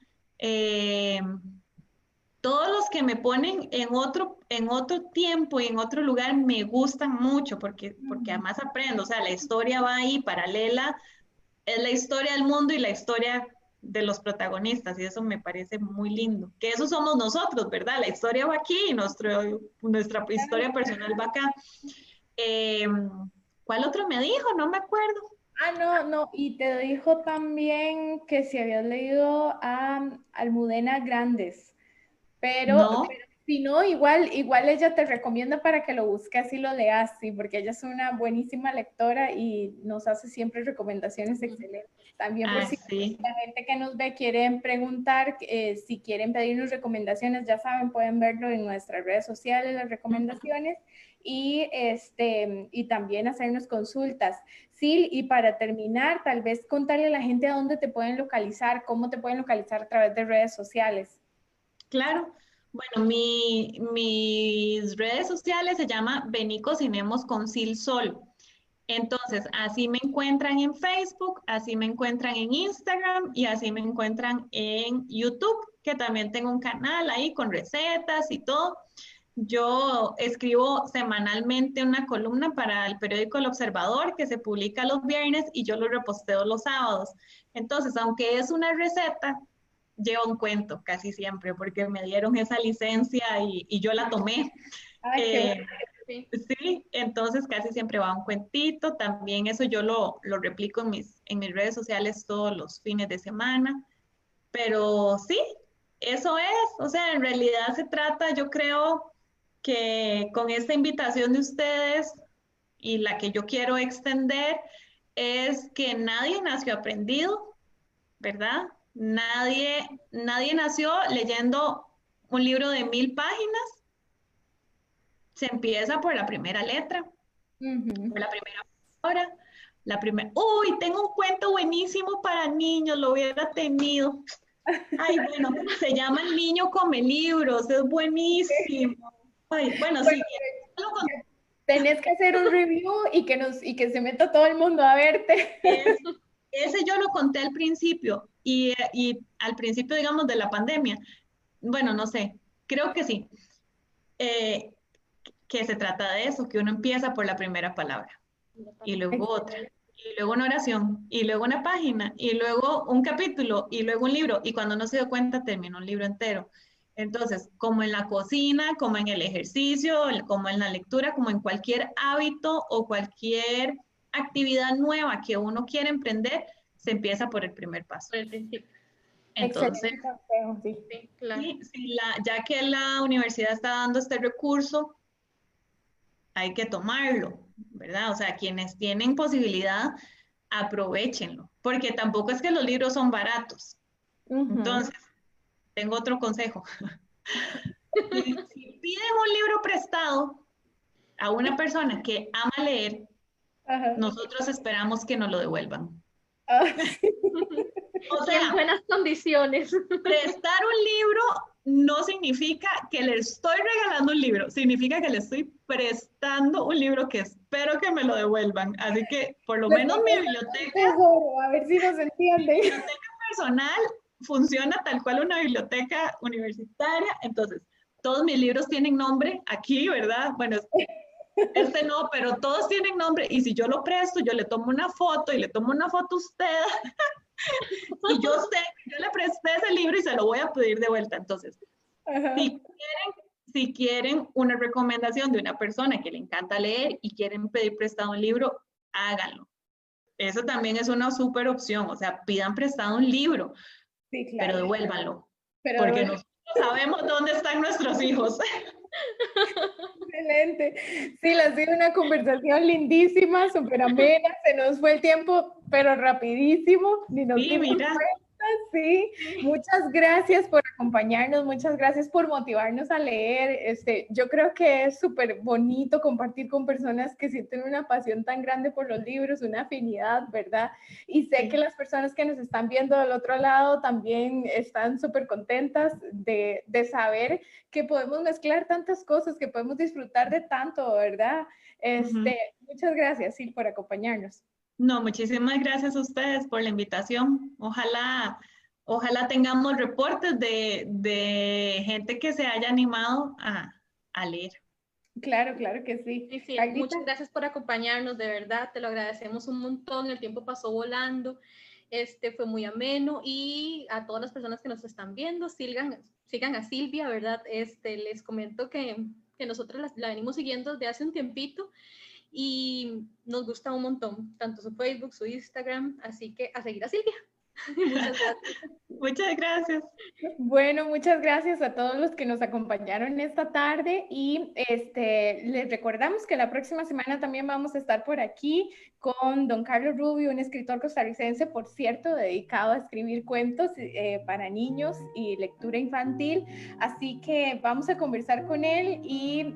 Todos los que me ponen en otro tiempo y en otro lugar me gustan mucho porque además aprendo, o sea, la historia va ahí paralela, es la historia del mundo y la historia de los protagonistas y eso me parece muy lindo, que eso somos nosotros, ¿verdad? La historia va aquí y nuestra historia personal va acá. ¿Cuál otro me dijo? No me acuerdo. No, y te dijo también que si habías leído a Almudena Grandes, pero No. si no, igual ella te recomienda para que lo busques y lo leas, sí, porque ella es una buenísima lectora y nos hace siempre recomendaciones excelentes. También por si sí. la gente que nos ve quieren preguntar, si quieren pedirnos recomendaciones, ya saben, pueden verlo en nuestras redes sociales, las recomendaciones, y también hacernos consultas. Sí, y para terminar, tal vez contarle a la gente a dónde te pueden localizar, cómo te pueden localizar a través de redes sociales. Claro. Bueno, mis redes sociales se llama Vení Cocinemos con Sil Sol. Entonces, así me encuentran en Facebook, así me encuentran en Instagram y así me encuentran en YouTube, que también tengo un canal ahí con recetas y todo. Yo escribo semanalmente una columna para el periódico El Observador que se publica los viernes y yo lo reposteo los sábados. Entonces, aunque es una receta, lleva un cuento casi siempre porque me dieron esa licencia y yo la tomé. Ay, qué bueno. Sí, entonces casi siempre va un cuentito, también eso yo lo replico en mis redes sociales todos los fines de semana, pero sí, eso es, o sea, en realidad se trata, yo creo que con esta invitación de ustedes y la que yo quiero extender es que nadie nació aprendido, ¿verdad? Nadie nació leyendo un libro de 1000 páginas. Se empieza por la primera letra, por la primera palabra, uy, tengo un cuento buenísimo para niños, lo hubiera tenido. Ay, bueno, se llama El niño come libros, es buenísimo. Ay, bueno, sí. Tenés que hacer un review y que se meta todo el mundo a verte. Ese yo lo conté al principio y al principio, digamos, de la pandemia. Bueno, no sé, creo que sí. Que se trata de eso, que uno empieza por la primera palabra y luego otra, y luego una oración, y luego una página, y luego un capítulo, y luego un libro, y cuando uno se dio cuenta terminó un libro entero. Entonces, como en la cocina, como en el ejercicio, como en la lectura, como en cualquier hábito o cualquier actividad nueva que uno quiere emprender, se empieza por el primer paso. Por el principio. Entonces, sí. Sí, claro. ya que la universidad está dando este recurso, hay que tomarlo, ¿verdad? O sea, quienes tienen posibilidad, aprovechenlo, porque tampoco es que los libros son baratos. Entonces, tengo otro consejo. Si piden un libro prestado a una persona que ama leer, nosotros esperamos que nos lo devuelvan. O sea, en buenas condiciones. Prestar un libro no significa que le estoy regalando un libro, significa que le estoy prestando un libro que espero que me lo devuelvan. Así que, por lo menos mi biblioteca, a ver si nos entiende. Mi biblioteca personal funciona tal cual una biblioteca universitaria. Entonces, todos mis libros tienen nombre aquí, ¿verdad? Bueno, este no, pero todos tienen nombre. Y si yo lo presto, yo le tomo una foto y le tomo una foto a usted. Y yo le presté ese libro y se lo voy a pedir de vuelta. Entonces, si quieren una recomendación de una persona que le encanta leer y quieren pedir prestado un libro, háganlo. Eso también es una súper opción. O sea, pidan prestado un libro, sí, claro, pero devuélvanlo. Porque nosotros sabemos dónde están nuestros hijos. Excelente. Sí, ha sido una conversación lindísima, súper amena. Se nos fue el tiempo, pero rapidísimo. Sí, mira, Sí, muchas gracias por acompañarnos, muchas gracias por motivarnos a leer. Yo creo que es súper bonito compartir con personas que sienten una pasión tan grande por los libros, una afinidad, ¿verdad? Y sé que las personas que nos están viendo del otro lado también están súper contentas de saber que podemos mezclar tantas cosas, que podemos disfrutar de tanto, ¿verdad? Muchas gracias, Sil, por acompañarnos. No, muchísimas gracias a ustedes por la invitación. Ojalá tengamos reportes de gente que se haya animado a leer. Claro, claro que sí. Sí, sí, Carlita. muchas gracias por acompañarnos, de verdad, te lo agradecemos un montón, el tiempo pasó volando, fue muy ameno y a todas las personas que nos están viendo, sigan a Silvia, ¿verdad? Les comento que nosotros la venimos siguiendo desde hace un tiempito y nos gusta un montón, tanto su Facebook, su Instagram, así que a seguir a Silvia. Muchas gracias. Muchas gracias. Bueno, muchas gracias a todos los que nos acompañaron esta tarde y les recordamos que la próxima semana también vamos a estar por aquí con don Carlos Rubio, un escritor costarricense, por cierto, dedicado a escribir cuentos para niños y lectura infantil. Así que vamos a conversar con él y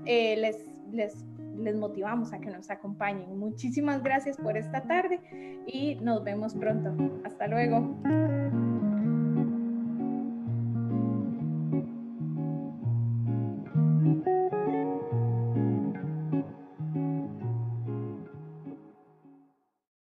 les motivamos a que nos acompañen. Muchísimas gracias por esta tarde y nos vemos pronto. Hasta luego.